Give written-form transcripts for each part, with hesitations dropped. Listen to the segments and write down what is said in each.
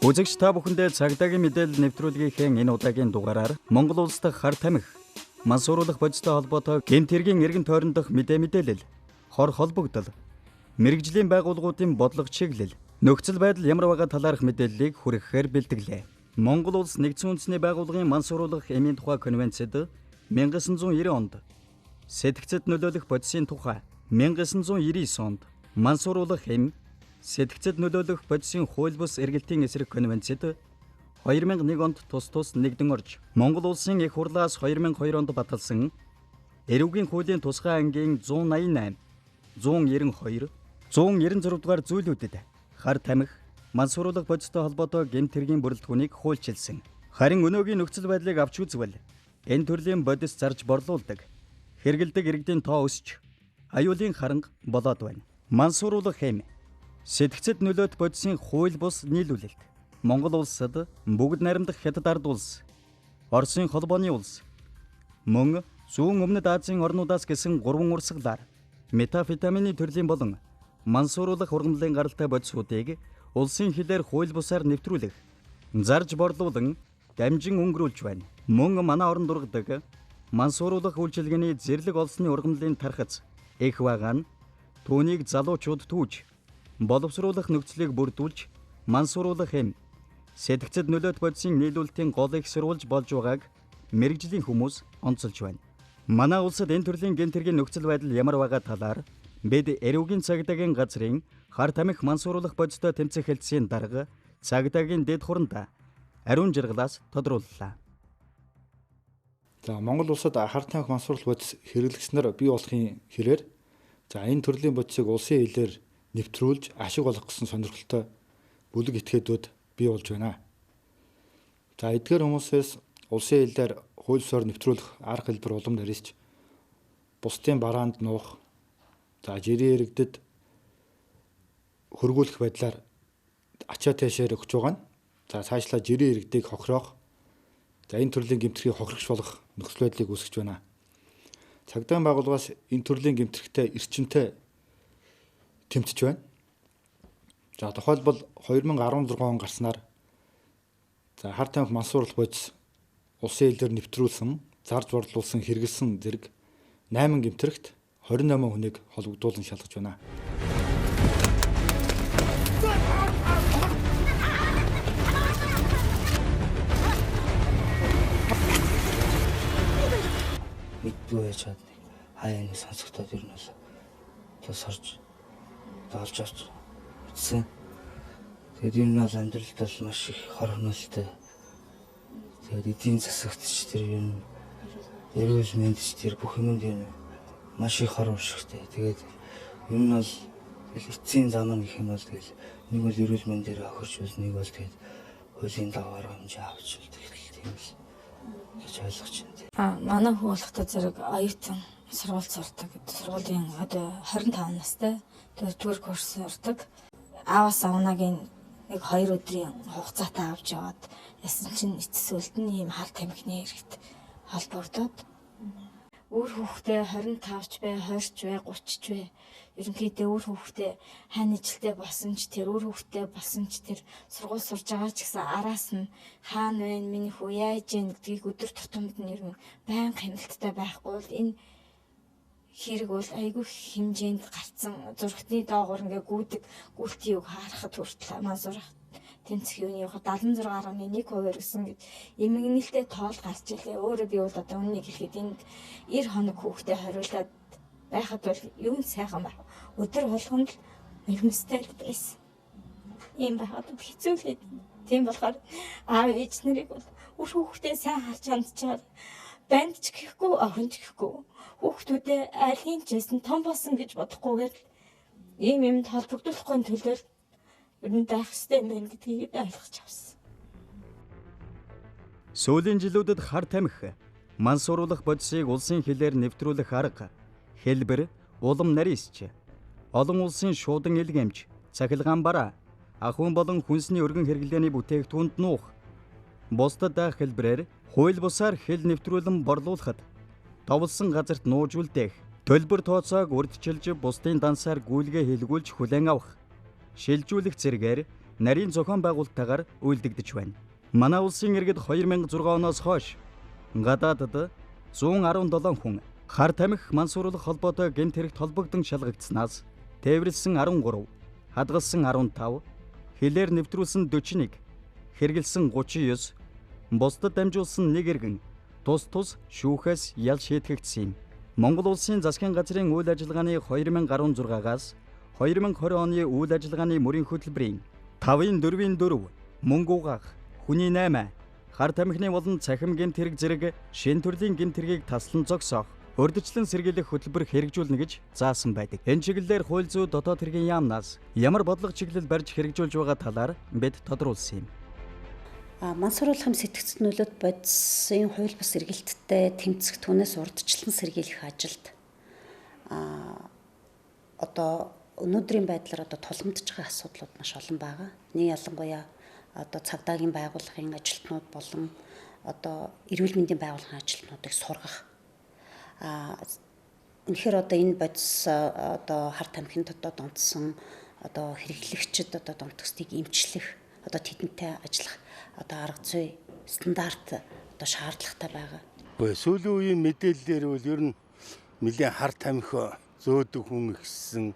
Үзэгч та бүхэндээ цагдаагийн мэдээлэл нэвтрүүлгийнхээ энэ удаагийн дугаараар Монгол улс дахь хар тамхи, мансууруулах бодистой холбоотой гэмт хэргийн эргэн тойрондох мэдээлэл, хор холбогдол, мэрэгжлийн байгууллагуудын бодлого чиглэл, нөхцөл байдал ямар байгаа талаарх мэдээллийг хүргэхээр бэлтгэлээ. Монгол улс нэгдсэн үндэсний байгууллагын мансууруулах эмийн тухай конвенцэд 1990 онд, сэтгцэд нөлөөлөх бодисын тухай 1999 онд, мансууруулах эм, сэтгцэд нөлөөлөх бодисын хууль бус эргэлтийн эсрэг конвенцэд 2001 онд тус нэгдэн орж, Монгол улсын их хурлаас 2002 онд баталсан эрүүгийн хуулийн тусгай ангийн 188, 192, 196 дугаар зүйлүүдэд хар тамхи, мансууруулах бодистой холбоотой гэмт хэргийн бүрэлдэхүүнийг хуульчилсан. Харин өнөөгийн нөхцөл байдлыг авч үзвэл энэ төрлийн бодис зарж борлуулдаг, хэрэгэлдэг иргэдийн тоо өсч, аюулын харанга болоод байна. Мансууруулах эм, сэтгцэд нөлөөт бодисын хууль бус нийлүүлэлт Монгол улсад бүгд найрамдах Хятад ард улс, Оросын холбооны улс, мөн зүүн өмнөд Азийн орнуудаас гэсэн 3 урсгалаар метамфетамины төрлийн болон мансууруулах ургамлын гаралтай бодисуудыг улсын хилээр хууль бусаар нэвтрүүлэх, зарж борлуулан дамжин өнгөрүүлж байна. Мөн манай орон дургадаг мансууруулах үйлчилгээний зэрлэг олсны ургамлын тархац их байгаа нь түүнийг залуучууд түүж, боловсруулах нөхцөлийг бүрдүүлж, мансууруулах эм, сэтгцэд нөлөөт бодисын нийлүүлэлтийн гол их сурвалж болж байгааг мэрэгжлийн хүмүүс онцолж байна. Манай улсад энэ төрлийн гэмт хэргийн нөхцөл байдал ямар байгаа талаар бид эрүүгийн цагдаагийн газрын хар тамхи мансууруулах бодистой тэмцэх хэлтсийн дарга цагдаагийн дэд хуранд ариун жаргалаас тодрууллаа. За Монгол улсад хар тамхи мансууруулах бодис хэрэглэгчнэр бий болохын хэрээр энэ төрлийн бодисыг улсын хилээр нэвтрүүлж ашиг олох гэсэн сонирхолтой бүлэг этгээдүүд бий болж байна. За эдгээр хүмүүсээс улсын хилээр хууль ёсоор нэвтрүүлэх арга хэлбэр улам нарийж бусдын бараанд нуух, жирийн иргэдэд хөргүүлэх байдлаар ачаа таашаар өгч байгаа нь. Цаашлаа жирийн иргэдийг хохироох, энэ төрлийн гэмтэрхийг хохирогч болох нөхцөл байдлыг үүсгэж байна. Цагдаагийн байгууллагаас энэ төрлийн гэмтэрхтэй эрчимтэй тэмцэж байна. Тухайлбал 2016 он гарснаар хар тамхи мансууруулах бодис улсын хилээр нэвтрүүлсэн, зарж борлуулсан, хэрэгэлсэн зэрэг 8 гэмтэрхт 28 хүнийг холбогдуулан шалгаж байна. Мэдгүй яж чадна. Хаяаны сонсогдоод ер нь бол сорж олж авч үзсэн. Тэгээд энэ бол амьдралд бол маш их хор хөнөөлтэй. Тэгээд эдийн засагт ч тэр ер нь эрүүл мэнд ч тэр бүх юмд ер нь маш их хор уршигтэй. Тэгээд ер нь бол эцсийн зам нь гэх юм бол тэгэл нэг бол эрүүл мэндээр охирч үз, нэг бол тэгээд хуулийн даваар хэмжээ авч үлдэх тийм л гэж ойлгож байна. Манай хүү болохтой зэрэг оюутан сургууль сурдаг. Сургуулийн одоо 25 настай дөрөвдүгээр курс сурдаг. Ааваас авнагийн нэг 2 өдрийн хугацаатай авч яваад ясан чинь эцэс үлдэн ийм хар тамхины хэрэгт холбогдоод өөр хүүхдээ 25 ч бай, 20 ч бай, 30 ч бай. Ерөнхийдөө өөр хүүхдээ хань ижилтэй болсон ч тэр өөр хүүхдээ болсон ч тэр сургууль сурж байгаа ч гэсэн араас нь хаана вэ миний хүү яаж ийн гэдгийг өдөр тутамд нь ер нь байнга хяналттай байхгүй бол энэ хэрэг бол айгүй хэмжээнд гарцсан зургтны доогуур ингээ гүйлтийг харахад хүртэл мансуур тэнцэх юуны 76.1% гэсэн гэд эмгэнэлтэй тоол гарч илээ. Өөрөө би бол одоо үннийг хэлэхэд энэ 90 хоног хүүхдээ хориулаад байхад бол юу сайхан байх. Өдөр болгонд л нулимстай л байсан. Ийм байхад хэцүү л. Тийм болохоор аав ээж нарыг бол үр хүүхдээ сайн харж хандчаар банд ч гэхгүй, охин ч гэхгүй. Хүүхдүүдээ айлын чсэн том болсон гэж бодохгүйгээр ийм юмд холбогдуулахгүй төлөө ер нь байх ёстой юм байна гэдгийг ойлгож авсан. Сүүлийн жилүүдэд хар тамхи, мансууруулах бодисыг улсын хилээр нэвтрүүлэх арга, хэлбэр, улам нарийсч, олон улсын шуудан илгээмж, цахилгаан бараа, ахуйн болон хүнсний өргөн хэрэглээний бүтээгдэхүүнд нуух, бусдад даах хэлбэрээр хууль бусаар хил нэвтрүүлэн борлуулахад товлсон газарт нууж үлдээх, төлбөр тооцоог урьдчилж бусдын дансаар гүйлгээ хийлгүүлж хүлээн авах, шилжүүлэх зэргээр нарийн зохион байгуулалттайгаар үйлдэгдэж байна. Манай улсын иргэд 2006 оноос хойш гадаадд 117 хүн хар тамхи мансууруулах холбоотой гэмт хэрэгт холбогдсон шалгагдсанаас тээвэрлсэн 13, хадгалсан 15, хилээр нэвтрүүлсэн 41, хэрэгэлсэн 39, бусдад дамжуулсан 1 иргэн тус шүүхээс ял шийтгэгдсэн юм. Монгол улсын засгийн газрын үйл ажиллагааны 2016-аас 2020 оны үйл ажиллагааны мөрийн хөтөлбөрийн 5-4 мөнгө угаах, хүний 8, хар тамхины болон цахим гэмт хэрэг зэрэг шин төрлийн гэмт хэргийг таслан зогсоох, урьдчилан сэргийлэх хөтөлбөр хэрэгжүүлнэ гэж заасан байдаг. Энэ чиглэлээр хууль зүйн дотоод хэргийн яамнаас ямар бодлого чиглэл барьж хэрэгжүүлж байгаа талаар бид тодруулсан юм. Мансууруулахын сэтгцнүүлүүд бодисын хууль бус сэргийлттэй тэмцэх түүнээс урьдчилан сэргийлэх ажилд одоо өнөөдрийн байдлаар одоо тулгамдж байгаа асуудлууд маш олон байгаа. Нэг ялангуяа одоо цагдаагийн байгууллагын ажилтнууд болон одоо эрүүл мэндийн байгууллагын ажилтнуудыг сургах. Үнэхээр одоо энэ бодис одоо хар тамхины дотоод онцсон одоо хэрэглэгчид одоо домтгостыг эмчлэх, одоо тэдэнтэй ажиллах одоо арга зүй стандарт одоо шаардлагатай байгаа. Сүүлийн үеийн мэдээллээр бол ер нь нэлээд хар тамхи зөөдөг хүн ихсэн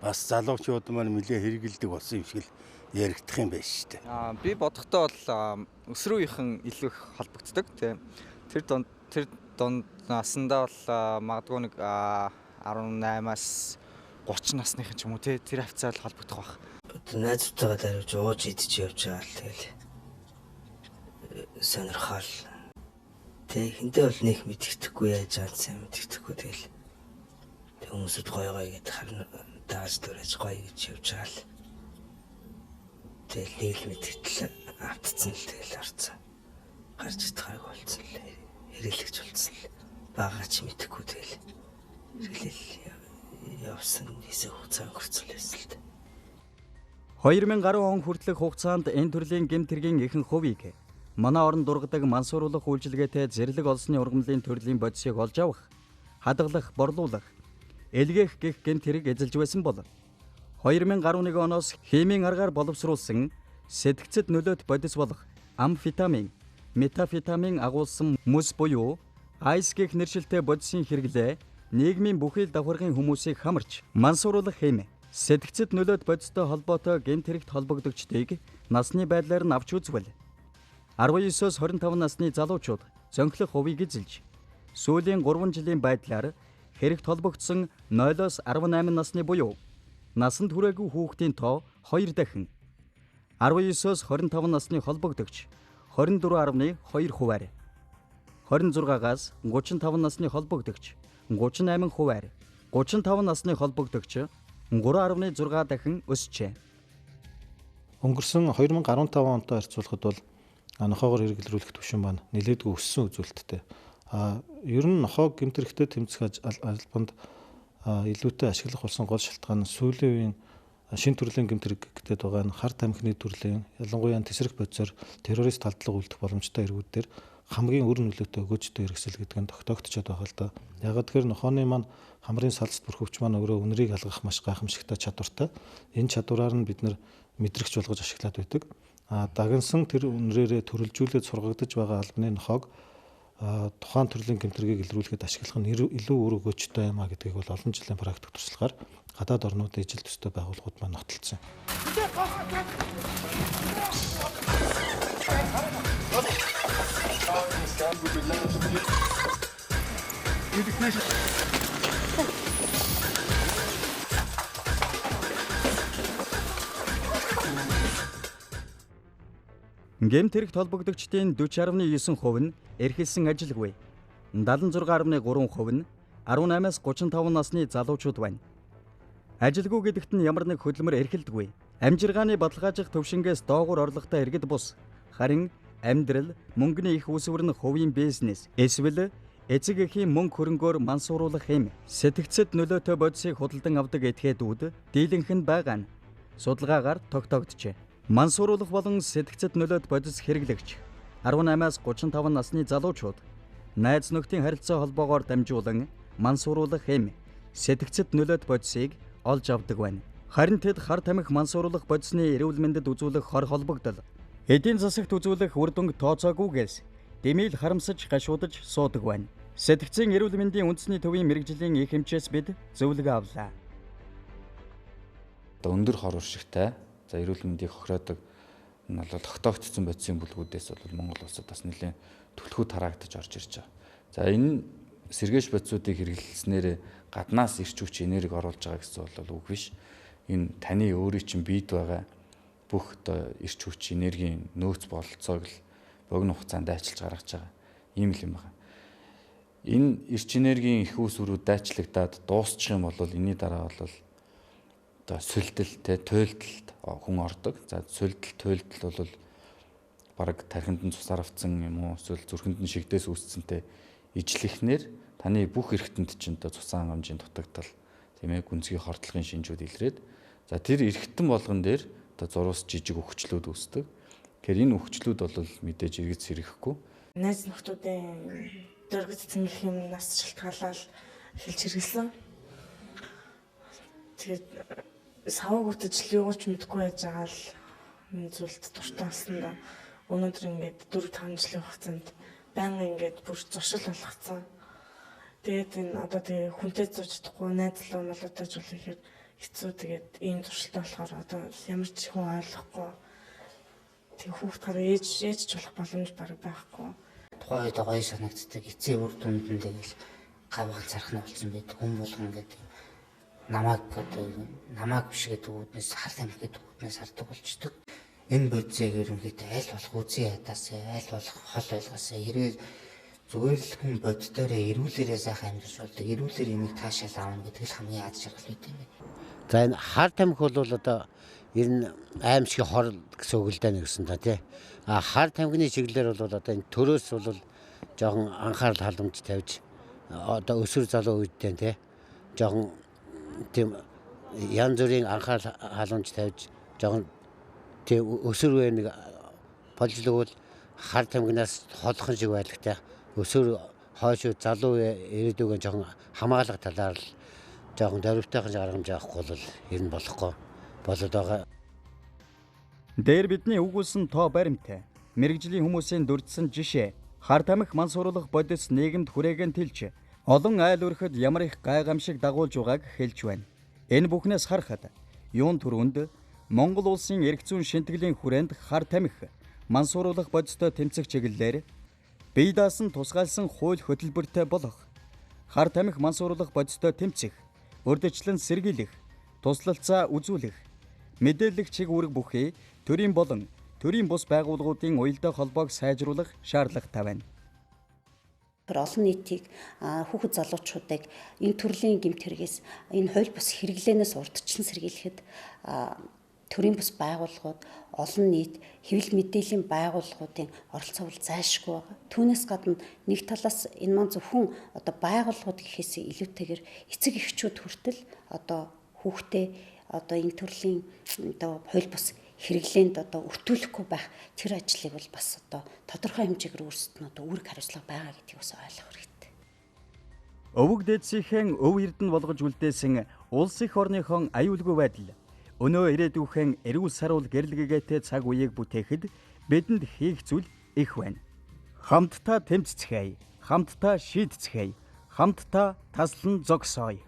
бас залуучууд маань нэлээд хэрэгэлдэг болсон юм шиг л яригдах юм байна шүү дээ. Би бодохдоо бол өсрүүийнхэн илүү их холбогддог тийм. Тэр донд насандаа бол магадгүй нэг 18-аас 30 насныхан ч юм уу тэр хавцаар холбогдох байх. Найзтайгаа дариж ууж идэж явж байгаа л тэгэл сонирхол. Тэг хинтээ бол нэг мэддэхгүй яаж аалсан мэддэхгүй тэгэл хүмүүсд гоё гэдээ харна дааж дөрөж гоё гэж явж байгаа л. Тэгэл нэг л мэдтгэл автцсан л тэгэл орцсон. Гарч идэх болсон л хэрэглэгч болсон л бага ч мэдхгүй тэгэл хэрэглэл явсан хэсэг хугацаа өнгөрцөл байсан л. 2010 он хүртэлх хугацаанд энэ төрлийн гэмт хэргийн ихэнх хувийг манай орон дургадаг мансууруулах үйлчилгээтэй зэрлэг олсны ургамлын төрлийн бодисыг олж авах, хадгалах, борлуулах, элгээх гэх гэмт хэрэг эзэлж байсан бол 2011 оноос химийн аргаар боловсруулсан сэтгцэд нөлөөт бодис болох амфетамин, метафетамин агуулсан мөс буюу айс гэх нэршилтэй бодисын хэрэглээ нийгмийн бүхий л давхаргын хүмүүсийг хамарч мансууруулах хэмээн сэтгцэд нөлөөт бодистой холбоотой гэмт хэрэгт холбогдогчдыг насны байдлаар нь авч үзвэл 19-с 25 насны залуучууд зөнхлөх хувийг эзэлж сүүлийн 3 жилийн байдлаар хэрэгт холбогдсон 0-с 18 насны буюу насанд хүрээгүй хүүхдийн тоо 2 дахин 19-с 25 насны холбогдогч 24.2%, 26-аас 35 насны холбогдогч 38%, 35 насны холбогдогч 3.6 дахин өсжээ. Өнгөрсөн 2015 онтой харьцуулахад бол нохоогоор хэрэглүүлэх түвшин маань нэлээдгүй өссөн үзүүлэлттэй. Ер нь нохоог гэмт хэрэгтээ тэмцэх албанд илүүтэй ашиглах болсон гол шалтгаан нь сүүлийн үеийн шин төрлийн гэмт хэрэг гэдэг байгаа нь хар тамхины төрлийн ялангуяа тесрэх бодисоор террорист талдлага үлдэх боломжтой эргүүд дээр хамгийн өр нөлөөтэй өгөөжтэй хэрэгсэл гэдэг нь тогтоогдчиход байгаа л да. Яг тэгэхээр нохооны маань хамрын салст бүрхөвч маань өөрөө үнэрийг алгах маш гайхамшигтай чадвартай. Энэ чадвараар нь бид нар мэдрэгч болгож ашиглаад байдаг. Дагнсан тэр үнрээрээ төрөлжүүлээд сургагдж байгаа албаны нохоог тухайн төрлийн гэмтэргийг илрүүлэхэд ашиглах нь илүү өр өгөөжтэй юм а гэдгийг бол олон жилийн практик туршлагаар гадаад орнуудын ижил төстэй байгууллагууд маань нотолцсон. Гэмт хэрэгт холбогдогчдын 40.9% нь эрхэлсэн ажилгүй, 76.3% нь 18-аас 35 насны залуучууд байна. Ажилгүй гэдэгт нь ямар нэг хөдөлмөр эрхэлдэггүй. Амжиргааны баталгаажих төвшингээс доогуур орлоготой иргэд бус. Харин амьдрал, мөнгөний их үсвэр нь хувийн бизнес, эсвэл эцэг эхийн мөнгө хөрөнгөөр мансууруулах юм. Сэтгцэд нөлөөтэй бодисыг худалдан авдаг этгээдүүд дийлэнх нь байгаа нь судалгаагаар тогтоогджээ. Мансууруулах болон сэтгцэд нөлөөт бодис хэрэглэгч 18-аас 35 насны залуучууд найз нөхдийн харилцаа холбоогоор дамжуулан мансууруулах хэм сэтгцэд нөлөөт бодисыг олж авдаг байна. Харин тэд хар тамхи мансууруулах бодисны эрүүл мэндэд үзүүлэх хор холбогдол эдийн засагт үзүүлэх үр дүнг тооцоогүйгээс дэмийл харамсаж гашуудаж суудаг байна. Сэтгцийн эрүүл мэндийн үндэсний төвийн мэрэгжлийн их хэмжээс бид зөвлөгөө авлаа. Өндөр хор уршигтай за эрүүл мэндийг хохироодог нь бол тогтоогдсон бодисын бүлгүүдээс бол Монгол улсад бас нэлээд түлхүү тараагдаж орж ирж байгаа. За энэ сэргээш бодисуудыг хэрэглэснээр гаднаас ирч хүч энерги оруулж байгаа гэсэн бол үг биш. Энэ таны өөрийн чинь бийд байгаа бүх одоо ирч хүч энергийн нөөц бололцоог л богино хугацаанд дайчилж гаргаж байгаа. Ийм л юм байна. Энэ эрч энергийн их үүсвэрүүд дайчлагдаад дуусчих юм бол энэний дараа бол одоо сүлдэл туйлдалд хүн ордог. За сүлдэл туйлдал бол бараг тархинд нь цусаар авцсан юм уу эсвэл зүрхэнд нь шигдээс үүсцэнтэй ижлэхнэр таны бүх эргэнтэнд чинь одоо цусан хангамжийн дутагдал тийм ээ гүнзгий хордлогын шинжүүд илрээд за тэр эргэтэн болгон дээр одоо зурус жижиг өвчлүүд үүсдэг. Тэгэхээр энэ өвчлүүд бол мэдээж эргэж сэрэхгүй. Найз нөхдүүдийн дөргөц цэнгэх юмнаас шалтгаалаад эхэлж хэрэгсэн. Тэгээд саваг үтэж юу ч мэдгүй байж байгаа л энэ зүйлд дуртай болсондоо өнөөдөр ингээд 4-5 жилийн хугацаанд байнга ингээд бүр зуршил болгоцсон. Тэгээд энэ одоо тэгээ хүнтэй зууж чадахгүй найзлаа болоод жуулахаар хэцүү. Тэгээд ийм зуршилтай болохоор одоо ямар ч хүн ойлгохгүй. Тэг хүүхд гараа ээж жуулах боломж бараг байхгүй. Тухайн үед гоё санагддаг эцээ үр дүндээ л гавхан цархна болсон байдаг. Хүн болгон ингээд намайг биш гэдэг үүднээс хар тамхи гэдэг үүднээс хардаг болчдөг. Энэ бодисыг ерөнхийдөө аль болох үзий ядаас аль болох хол ойлгосоо хэрэг зүгээр л хүн боддоороо эрүүлээрээ сайхан амьдарч болдог. Эрүүлэр юмыг таашаал аавна гэдэг л хамгийн аз жаргал үүд юм байна. За энэ хар тамхи бол одоо ер нь аимшиг хор гэсэн үг л дээ гэсэн та тий. Хар тамхины чиглэлээр бол одоо энэ төрөөс бол жоохон анхаарал халамж тавьж одоо өсвөр залуу үедээ тий. Жоохон тийм янз бүрийн анхаарал халамж тавьж жоохон тийм өсвөр үе нэг болжлогвол хар тамхинаас холхон шиг байлагтай өсвөр хойш залуу ирээдүгэн жоохон хамгаалах талаар л жоохон дөрвтойхон гаргамж авахгүй бол ер нь болохгүй болоод байгаа. Дээр бидний үгүүлсэн тоо баримттай. Мэргэжлийн хүмүүсийн дурдсан жишээ хар тамхи мансууруулах бодис нийгэмд хүрээгэн тэлж олон айл өрхөд ямар их гайхамшиг дагуулж байгааг хэлж байна. Энэ бүхнээс харахад юун түрүүнд Монгол улсын эрх зүйн шинтгэлийн хүрээнд хар тамхи мансууруулах бодистой тэмцэх чиглэлээр бие даасан тусгайлсан хууль хөтөлбөртэй болох хар тамхи мансууруулах бодистой тэмцэх, урьдчилан сэргийлэх, туслалцаа үзүүлэх, мэдээлэх чиг үүрэг бүхий төрийн болон төрийн бус байгууллагуудын уялдаа холбоог сайжруулах шаардлагатай байна. Олон нийтийг хүүхэд залуучуудыг энэ төрлийн гэмт хэрэгээс энэ хууль бус хэрэглээнээс урдчлан сэргийлэхэд төрийн бус байгууллагууд олон нийт хэвлэл мэдээллийн байгууллагуудын оролцоо бол зайлшгүй байгаа. Түүнээс гадна нэг талаас энэ маань зөвхөн одоо байгууллагууд гэхээс илүүтэйгээр эцэг эхчүүд хүртэл одоо хүүхдээ одоо энэ төрлийн одоо хууль бус хэрэглээнд одоо өртүүлэхгүй байх тэр ажлыг бол бас одоо тодорхой хэмжээгээр өөрсдөө одоо үүрэг хариуцлага байгаа гэдгийг бас ойлгох хэрэгтэй. Өвөг дээдсийнхэн өв эрдэнэ болгож үлдээсэн улс их орныхон аюулгүй байдал өнөө ирээдүйхэн эрүүл саруул гэрэлгээтэй цаг үеийг бүтээхэд бидэнд хийх зүйл их байна. Хамтдаа тэмцэцгээе, хамтдаа шийдэцгээе, хамтдаа таслан зогсооё.